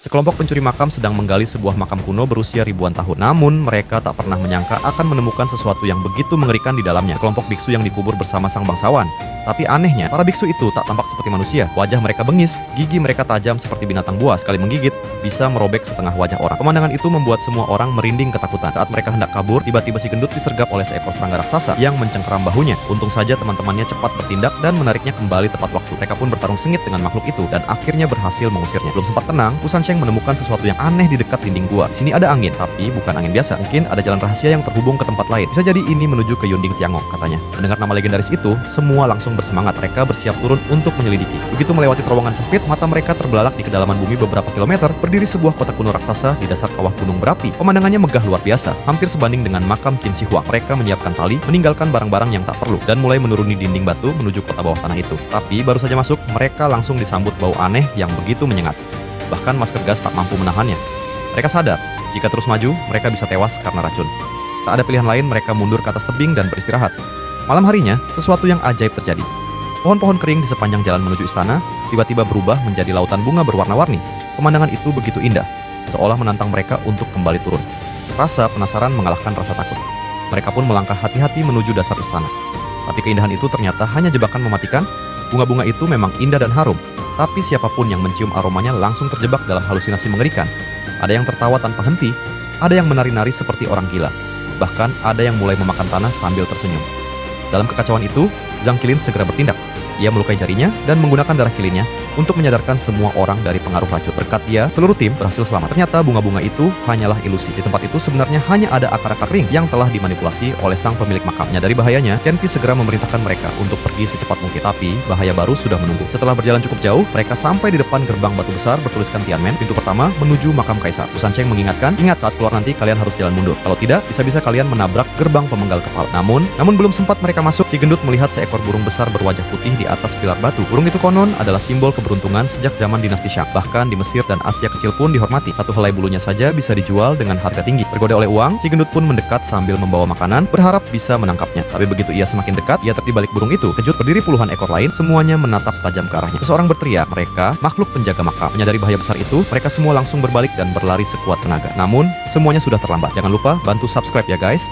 Sekelompok pencuri makam sedang menggali sebuah makam kuno berusia ribuan tahun. Namun, mereka tak pernah menyangka akan menemukan sesuatu yang begitu mengerikan di dalamnya. Kelompok biksu yang dikubur bersama sang bangsawan. Tapi anehnya, para biksu itu tak tampak seperti manusia. Wajah mereka bengis, gigi mereka tajam seperti binatang buas. Sekali menggigit, bisa merobek setengah wajah orang. Pemandangan itu membuat semua orang merinding ketakutan. Saat mereka hendak kabur, tiba-tiba si gendut disergap oleh seekor serangga raksasa yang mencengkeram bahunya. Untung saja teman-temannya cepat bertindak dan menariknya kembali tepat waktu. Mereka pun bertarung sengit dengan makhluk itu dan akhirnya berhasil mengusirnya. Belum sempat tenang, Pusan Sheng menemukan sesuatu yang aneh di dekat dinding gua. Di sini ada angin, tapi bukan angin biasa. Mungkin ada jalan rahasia yang terhubung ke tempat lain. Bisa jadi ini menuju ke Yunding Tiangong, katanya. Mendengar nama legendaris itu, semua langsung bersemangat. Mereka bersiap turun untuk menyelidiki. Begitu melewati terowongan sempit, mata mereka terbelalak di kedalaman bumi beberapa kilometer, berdiri sebuah kota kuno raksasa di dasar kawah gunung berapi. Pemandangannya megah luar biasa, hampir sebanding dengan makam Qin Shi Huang. Mereka menyiapkan tali, meninggalkan barang-barang yang tak perlu, dan mulai menuruni dinding batu menuju kota bawah tanah itu. Tapi baru saja masuk, mereka langsung disambut bau aneh yang begitu menyengat. Bahkan masker gas tak mampu menahannya. Mereka sadar, jika terus maju, mereka bisa tewas karena racun. Tak ada pilihan lain, mereka mundur ke atas tebing dan beristirahat. Malam harinya, sesuatu yang ajaib terjadi. Pohon-pohon kering di sepanjang jalan menuju istana tiba-tiba berubah menjadi lautan bunga berwarna-warni. Pemandangan itu begitu indah, seolah menantang mereka untuk kembali turun. Rasa penasaran mengalahkan rasa takut. Mereka pun melangkah hati-hati menuju dasar istana. Tapi keindahan itu ternyata hanya jebakan mematikan. Bunga-bunga itu memang indah dan harum, tapi siapapun yang mencium aromanya langsung terjebak dalam halusinasi mengerikan. Ada yang tertawa tanpa henti, ada yang menari-nari seperti orang gila. Bahkan ada yang mulai memakan tanah sambil tersenyum. Dalam kekacauan itu, Zhang Qilin segera bertindak. Ia melukai jarinya dan menggunakan darah kilinnya untuk menyadarkan semua orang dari pengaruh racun. Berkat dia, seluruh tim berhasil selamat. Ternyata bunga-bunga itu hanyalah ilusi. Di tempat itu sebenarnya hanya ada akar-akar ring yang telah dimanipulasi oleh sang pemilik makamnya. Dari bahayanya, Chen Pi segera memerintahkan mereka untuk pergi secepat mungkin. Tapi, bahaya baru sudah menunggu. Setelah berjalan cukup jauh, mereka sampai di depan gerbang batu besar bertuliskan Tianmen, pintu pertama menuju makam kaisar. Pusan Sheng mengingatkan, ingat saat keluar nanti kalian harus jalan mundur. Kalau tidak, bisa-bisa kalian menabrak gerbang pemenggal kepala. Namun belum sempat mereka masuk, si gendut melihat seekor burung besar berwajah putih di atas pilar batu. Burung itu konon adalah simbol keberuntungan sejak zaman dinasti Shang. Bahkan di Mesir dan Asia kecil pun dihormati. Satu helai bulunya saja bisa dijual dengan harga tinggi. Tergoda oleh uang, si gendut pun mendekat sambil membawa makanan, berharap bisa menangkapnya. Tapi begitu ia semakin dekat, ia tertiba balik burung itu. Kejut berdiri puluhan ekor lain, semuanya menatap tajam ke arahnya. Seseorang berteriak, mereka makhluk penjaga makam. Menyadari bahaya besar itu, mereka semua langsung berbalik dan berlari sekuat tenaga. Namun, semuanya sudah terlambat. Jangan lupa bantu subscribe ya guys.